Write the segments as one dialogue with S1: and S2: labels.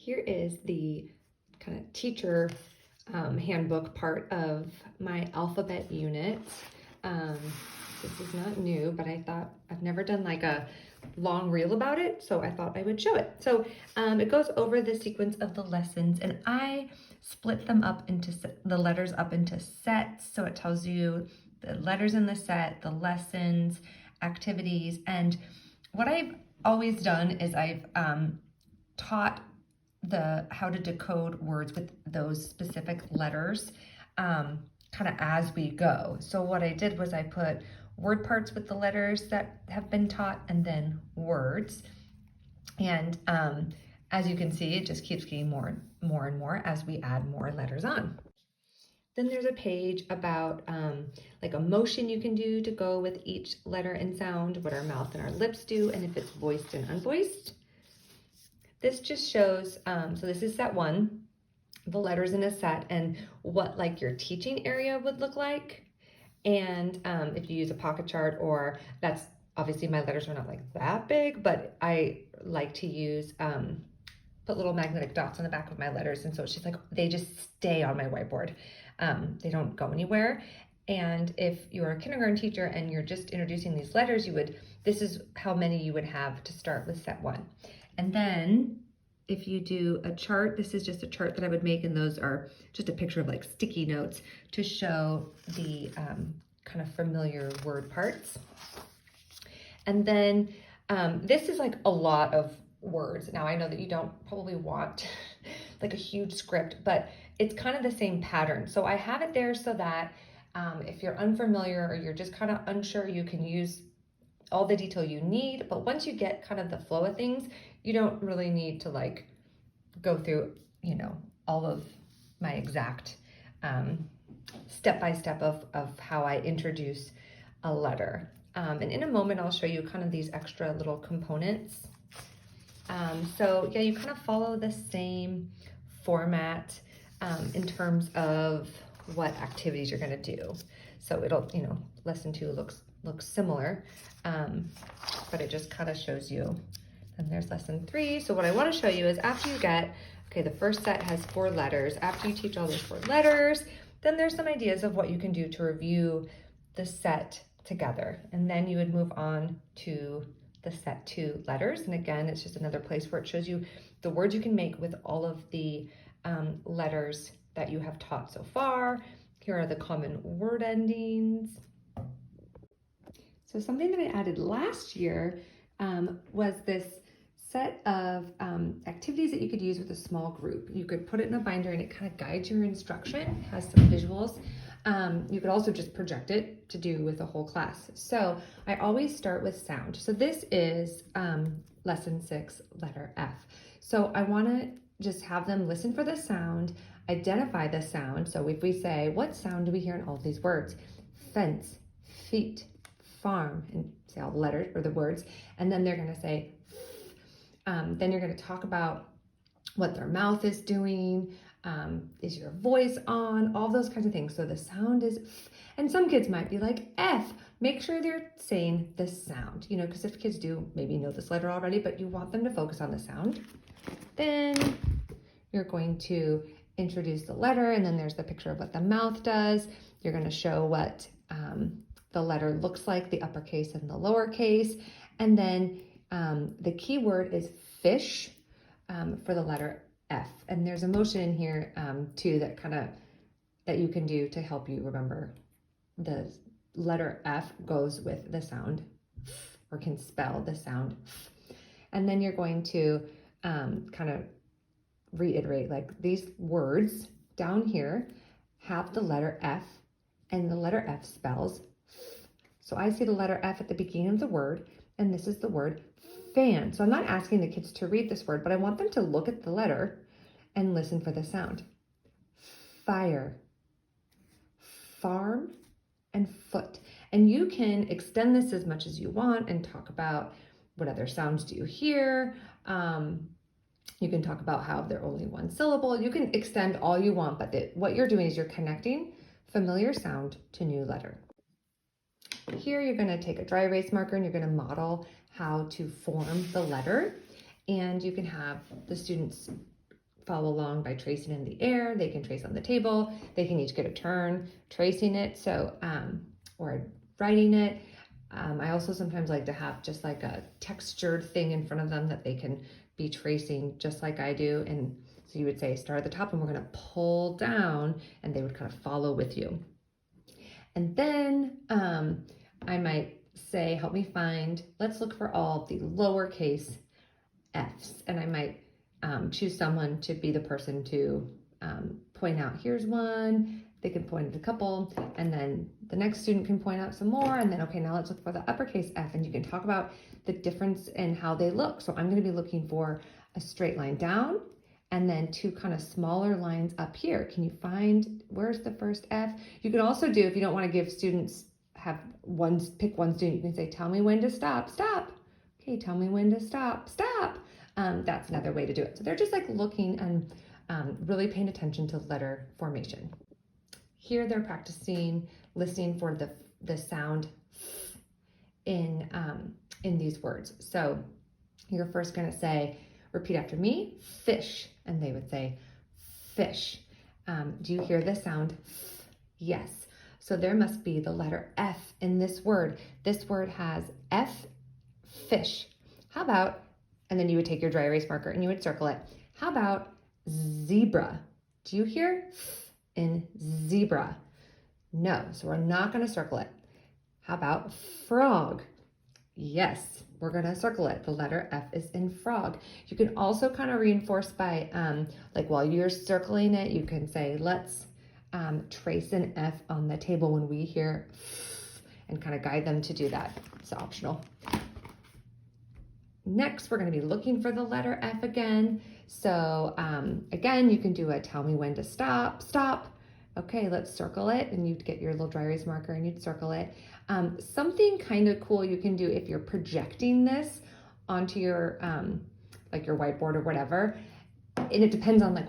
S1: here is the kind of teacher handbook part of my alphabet unit. This is not new, but I thought I've never done like a long reel about it, so I thought I would show it. So it goes over the sequence of the lessons, and I split them up into the letters up into sets, so it tells you the letters in the set, the lessons, activities, and what I've always done is I've taught how to decode words with those specific letters kind of as we go. So what I did was I put word parts with the letters that have been taught and then words. And as you can see, it just keeps getting more and more as we add more letters on. Then there's a page about like a motion you can do to go with each letter and sound, what our mouth and our lips do, and if it's voiced and unvoiced. This just shows, so this is set one, the letters in a set and what like your teaching area would look like. And if you use a pocket chart, or that's obviously my letters are not like that big, but I like to use, put little magnetic dots on the back of my letters. And so it's just like, they just stay on my whiteboard. They don't go anywhere. And if you're a kindergarten teacher and you're just introducing these letters, this is how many you would have to start with set one. And then if you do a chart, this is just a chart that I would make, and those are just a picture of like sticky notes to show the kind of familiar word parts. And then this is like a lot of words. Now I know that you don't probably want like a huge script, but it's kind of the same pattern. So I have it there so that if you're unfamiliar or you're just kind of unsure, you can use all the detail you need. But once you get kind of the flow of things, you don't really need to like go through, all of my exact step-by-step of how I introduce a letter. And in a moment, I'll show you kind of these extra little components. So yeah, you kind of follow the same format in terms of what activities you're going to do. So it'll, lesson 2 looks similar, but it just kind of shows you. And there's lesson 3. So what I want to show you is after you get, okay, the first set has 4 letters. After you teach all those 4 letters, then there's some ideas of what you can do to review the set together. And then you would move on to the set 2 letters. And again, it's just another place where it shows you the words you can make with all of the letters that you have taught so far. Here are the common word endings. So something that I added last year was this set of activities that you could use with a small group. You could put it in a binder and it kind of guides your instruction, it has some visuals. You could also just project it to do with the whole class. So I always start with sound. So this is lesson 6, letter F. So I want to just have them listen for the sound, identify the sound. So if we say, what sound do we hear in all these words? Fence, feet, farm, and say all the letters or the words, and then they're going to say, then you're going to talk about what their mouth is doing, is your voice on, all those kinds of things. So the sound is F, and some kids might be like F. Make sure they're saying the sound, because if kids do maybe know this letter already, but you want them to focus on the sound. Then you're going to introduce the letter, and then there's the picture of what the mouth does. You're going to show what the letter looks like, the uppercase and the lowercase. And then the key word is fish for the letter F. And there's a motion in here too that you can do to help you remember the letter F goes with the sound F, or can spell the sound F. And then you're going to kind of reiterate, like these words down here have the letter F, and the letter F spells F. So I see the letter F at the beginning of the word, and this is the word fan. So I'm not asking the kids to read this word, but I want them to look at the letter and listen for the sound. Fire, farm, and foot. And you can extend this as much as you want and talk about what other sounds do you hear. You can talk about how they're only one syllable. You can extend all you want, but what you're doing is you're connecting familiar sound to new letter. Here you're going to take a dry erase marker and you're going to model how to form the letter, and you can have the students follow along by tracing in the air. They can trace on the table. They can each get a turn tracing it. So, or writing it. I also sometimes like to have just like a textured thing in front of them that they can be tracing just like I do. And so you would say, start at the top and we're going to pull down, and they would kind of follow with you. And then I might say, help me find, let's look for all the lowercase f's. And I might choose someone to be the person to point out, here's one. They can point at a couple, and then the next student can point out some more. And then, okay, now let's look for the uppercase F, and you can talk about the difference in how they look. So I'm going to be looking for a straight line down, and then two kind of smaller lines up here. Can you find, where's the first F? You can also do, if you don't want to give students, pick one student, you can say, tell me when to stop, stop. Okay, tell me when to stop, stop. That's another way to do it. So they're just like looking and really paying attention to letter formation. Here they're practicing listening for the sound in these words. So you're first going to say, repeat after me, fish. And they would say, fish. Do you hear the sound? Yes. So there must be the letter F in this word. This word has F, fish. How about, and then you would take your dry erase marker and you would circle it. How about zebra? Do you hear in zebra? No, so we're not going to circle it. How about frog? Yes, we're going to circle it. The letter F is in frog. You can also kind of reinforce by, like while you're circling it, you can say, let's trace an F on the table when we hear F, and kind of guide them to do that. It's optional. Next, we're going to be looking for the letter F again. So again, you can do a tell me when to stop, stop. Okay, let's circle it, and you'd get your little dry erase marker and you'd circle it. Something kind of cool you can do if you're projecting this onto your like your whiteboard or whatever, and it depends on like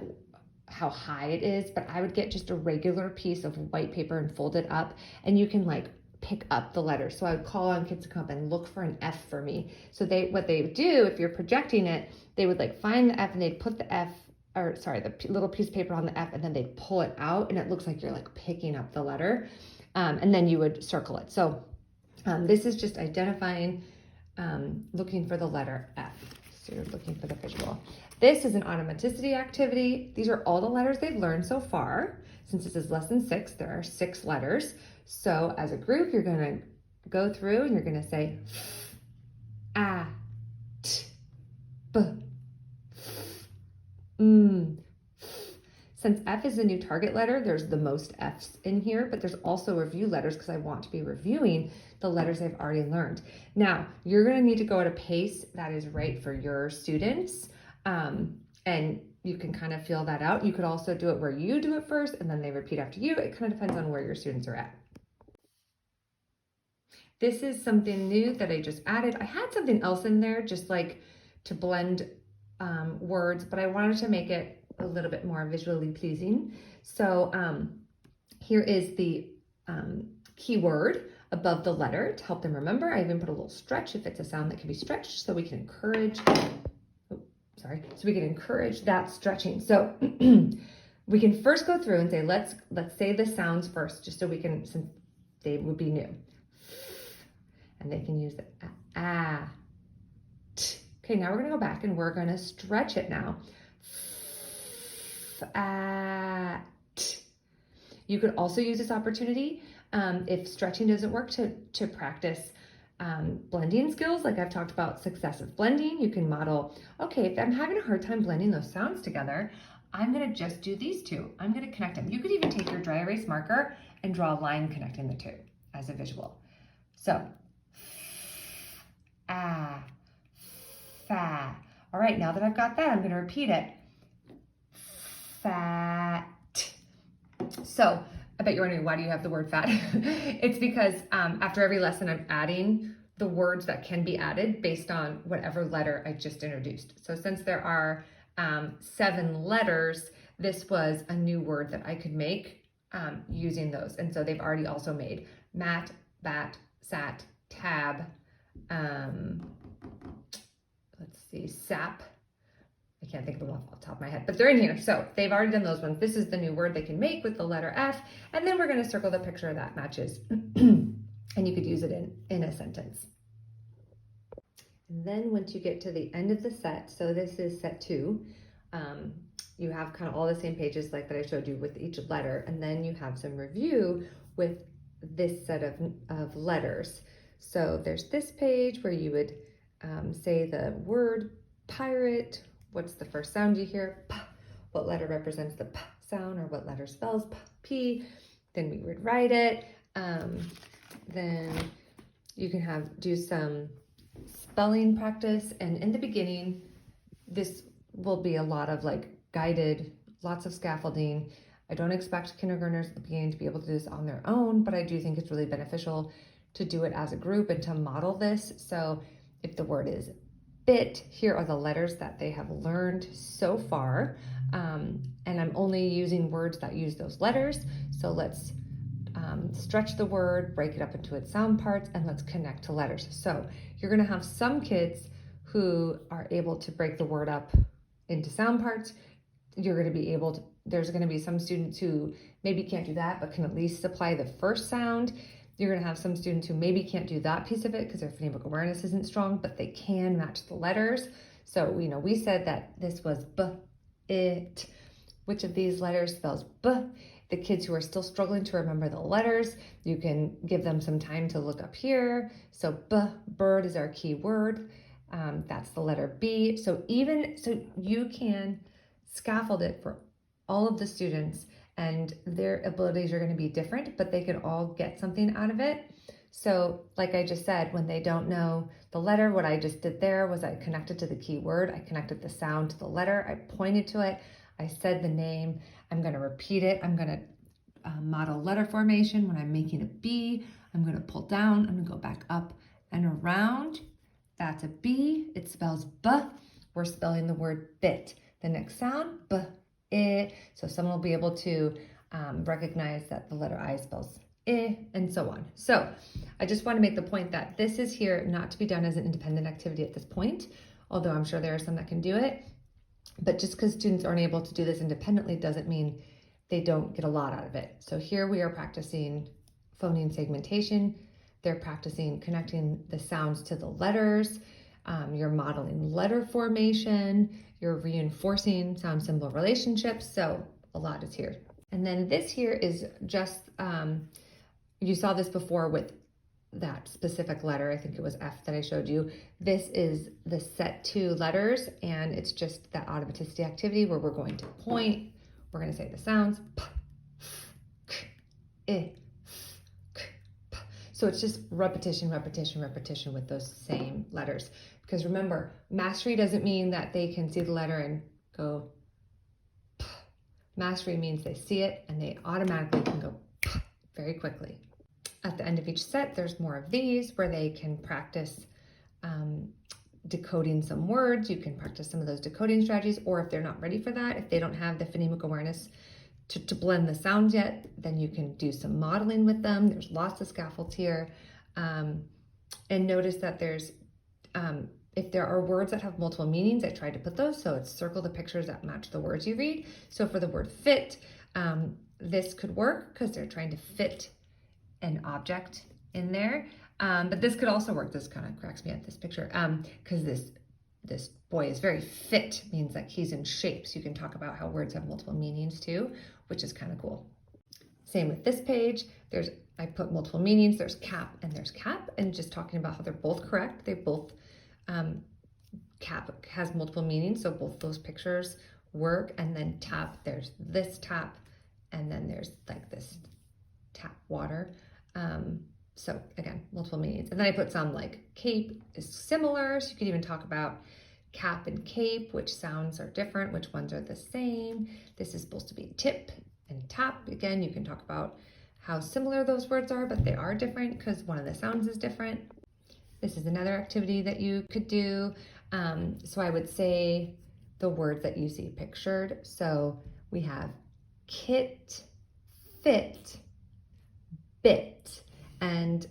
S1: how high it is, but I would get just a regular piece of white paper and fold it up, and you can like pick up the letters. So I would call on kids to come up and look for an F for me. So what they would do, if you're projecting it, they would like find the F and they'd put the F, or sorry, the little piece of paper on the F, and then they'd pull it out, and it looks like you're like picking up the letter. And then you would circle it. So this is just identifying, looking for the letter F. So you're looking for the visual. This is an automaticity activity. These are all the letters they've learned so far. Since this is lesson 6, there are 6 letters. So as a group, you're going to go through and you're going to say A, T, B, M. Since F is a new target letter, there's the most F's in here, but there's also review letters because I want to be reviewing the letters they've already learned. Now, you're going to need to go at a pace that is right for your students, and you can kind of feel that out. You could also do it where you do it first and then they repeat after you. It kind of depends on where your students are at. This is something new that I just added. I had something else in there just like to blend words, but I wanted to make it a little bit more visually pleasing. So here is the keyword above the letter to help them remember. I even put a little stretch if it's a sound that can be stretched, so we can encourage, so we can encourage that stretching. So we can first go through and say, let's say the sounds first, just so we can, since they would be new. And they can use the ah, t. Okay, now we're gonna go back and we're gonna stretch it now. At. You could also use this opportunity if stretching doesn't work to practice blending skills. Like I've talked about successive blending. You can model, okay, if I'm having a hard time blending those sounds together, I'm gonna just do these two. I'm gonna connect them. You could even take your dry erase marker and draw a line connecting the two as a visual. So, ah, fa. All right, now that I've got that, I'm gonna repeat it. Fat. So I bet you're wondering, why do you have the word fat? It's because after every lesson, I'm adding the words that can be added based on whatever letter I just introduced. So since there are 7 letters, this was a new word that I could make using those. And so they've already also made mat, bat, sat, tab, let's see, sap, I can't think of them off the top of my head, but they're in here. So they've already done those ones. This is the new word they can make with the letter F. And then we're going to circle the picture that matches. And you could use it in a sentence. And then once you get to the end of the set, so this is set 2, you have kind of all the same pages like that I showed you with each letter. And then you have some review with this set of letters. So there's this page where you would say the word pirate. What's the first sound you hear? P. What letter represents the P sound, or what letter spells P? Then we would write it. Then you can do some spelling practice. And in the beginning, this will be a lot of like guided, lots of scaffolding. I don't expect kindergartners at the beginning to be able to do this on their own, but I do think it's really beneficial to do it as a group and to model this. So if the word is bit, here are the letters that they have learned so far. And I'm only using words that use those letters. So let's stretch the word, break it up into its sound parts, and let's connect to letters. So you're gonna have some kids who are able to break the word up into sound parts. You're gonna be able to, there's gonna be some students who maybe can't do that, but can at least supply the first sound. You're gonna have some students who maybe can't do that piece of it because their phonemic awareness isn't strong, but they can match the letters. So, we said that this was B, it. Which of these letters spells B? The kids who are still struggling to remember the letters, you can give them some time to look up here. So B, bird is our key word. That's the letter B. So you can scaffold it for all of the students, and their abilities are going to be different, but they can all get something out of it. So like I just said, when they don't know the letter, what I just did there was I connected to the key word. I connected the sound to the letter. I pointed to it. I said the name. I'm going to repeat it. I'm going to model letter formation. When I'm making a B, I'm going to pull down. I'm going to go back up and around. That's a B. It spells B. We're spelling the word bit. The next sound, B, I. So someone will be able to recognize that the letter I spells I, and so on. So I just want to make the point that this is here not to be done as an independent activity at this point, although I'm sure there are some that can do it. But just because students aren't able to do this independently doesn't mean they don't get a lot out of it. So here we are practicing phoneme segmentation. They're practicing connecting the sounds to the letters. You're modeling letter formation. You're reinforcing sound symbol relationships. So a lot is here. And then this here is just, you saw this before with that specific letter. I think it was F that I showed you. This is the set 2 letters, and it's just that automaticity activity where we're going to point. We're going to say the sounds. P, k, I, k, p. So it's just repetition, repetition, repetition with those same letters. Because remember, mastery doesn't mean that they can see the letter and go P. Mastery means they see it and they automatically can go P very quickly. At the end of each set, there's more of these where they can practice decoding some words. You can practice some of those decoding strategies, or if they're not ready for that, if they don't have the phonemic awareness to blend the sounds yet, then you can do some modeling with them. There's lots of scaffolds here. And notice that there's, if there are words that have multiple meanings, I tried to put those, so it's circle the pictures that match the words you read. So for the word fit, this could work because they're trying to fit an object in there. But this could also work. This kind of cracks me up, this picture, because this boy is very fit, means that he's in shape. So you can talk about how words have multiple meanings too, which is kind of cool. Same with this page. I put multiple meanings. There's cap and there's cap, and just talking about how they're both correct. They both, cap has multiple meanings, so both those pictures work. And then tap, there's this tap, and then there's like this tap water. So again, multiple meanings. And then I put some like cape is similar. So you could even talk about cap and cape, which sounds are different, which ones are the same. This is supposed to be tip and tap. Again, you can talk about how similar those words are, but they are different because one of the sounds is different. This is another activity that you could do. So I would say the words that you see pictured. So we have kit, fit, bit. And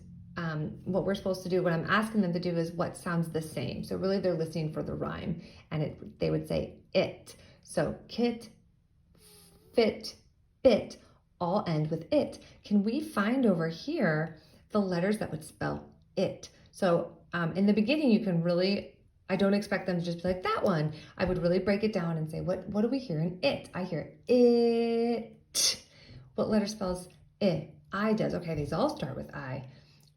S1: what we're supposed to do, what I'm asking them to do is what sounds the same. So really they're listening for the rhyme, and they would say it. So kit, fit, bit, all end with it. Can we find over here the letters that would spell it? So in the beginning, you can really, I don't expect them to just be like that one. I would really break it down and say, what do we hear in it? I hear it. What letter spells it? I does. Okay, these all start with I.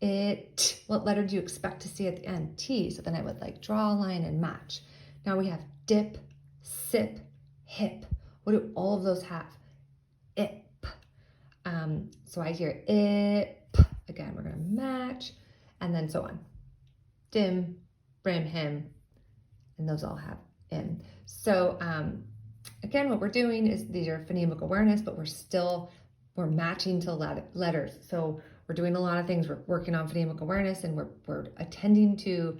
S1: It. What letter do you expect to see at the end? T. So then I would like draw a line and match. Now we have dip, sip, hip. What do all of those have? Ip. So I hear ip. Again, we're going to match, and then so on. Dim, brim, him, and those all have im. So again, what we're doing is these are phonemic awareness, but we're matching to letters. So we're doing a lot of things. We're working on phonemic awareness, and we're attending to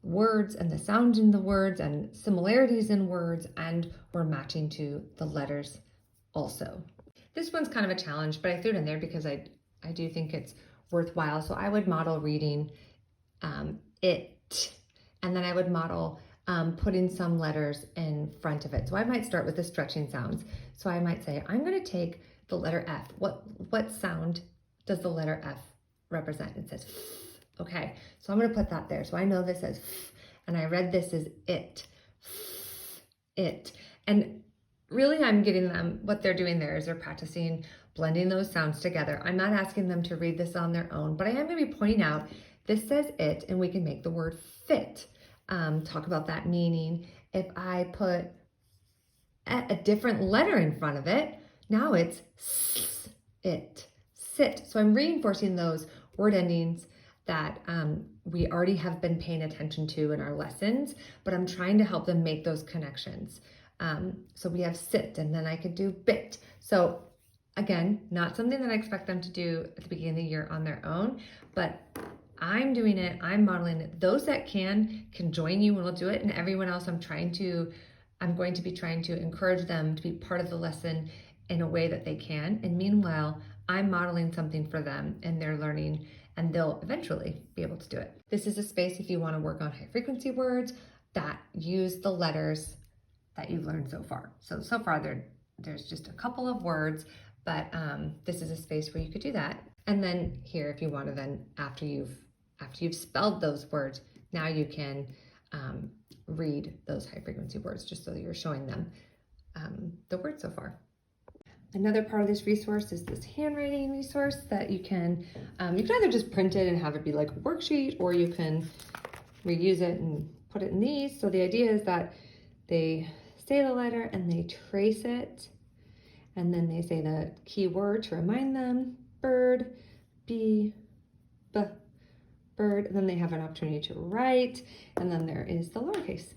S1: words and the sound in the words and similarities in words, and we're matching to the letters also. This one's kind of a challenge, but I threw it in there because I do think it's worthwhile. So I would model reading it, and then I would model putting some letters in front of it. So I might start with the stretching sounds. So I might say, I'm going to take the letter F. What sound does the letter F represent? It says F. Okay, so I'm going to put that there. So I know this as F, and I read this as it. It. And really I'm getting them, what they're doing there is they're practicing blending those sounds together. I'm not asking them to read this on their own, but I am going to be pointing out this says it, and we can make the word fit. Talk about that meaning. If I put a different letter in front of it, now it's it, sit. So I'm reinforcing those word endings that we already have been paying attention to in our lessons, but I'm trying to help them make those connections. So we have sit, and then I could do bit. So again, not something that I expect them to do at the beginning of the year on their own, but I'm doing it, I'm modeling it. Those that can join you and will do it, and everyone else I'm going to be trying to encourage them to be part of the lesson in a way that they can. And meanwhile, I'm modeling something for them, and they're learning, and they'll eventually be able to do it. This is a space if you want to work on high frequency words that use the letters that you've learned so far. So far there's just a couple of words, but this is a space where you could do that. And then here, if you want to, then after you've spelled those words, now you can read those high frequency words, just so that you're showing them the words so far. Another part of this resource is this handwriting resource that you can either just print it and have it be like a worksheet, or you can reuse it and put it in these. So the idea is that they say the letter and they trace it, and then they say the key word to remind them, bird, b, bird, and then they have an opportunity to write, and then there is the lowercase.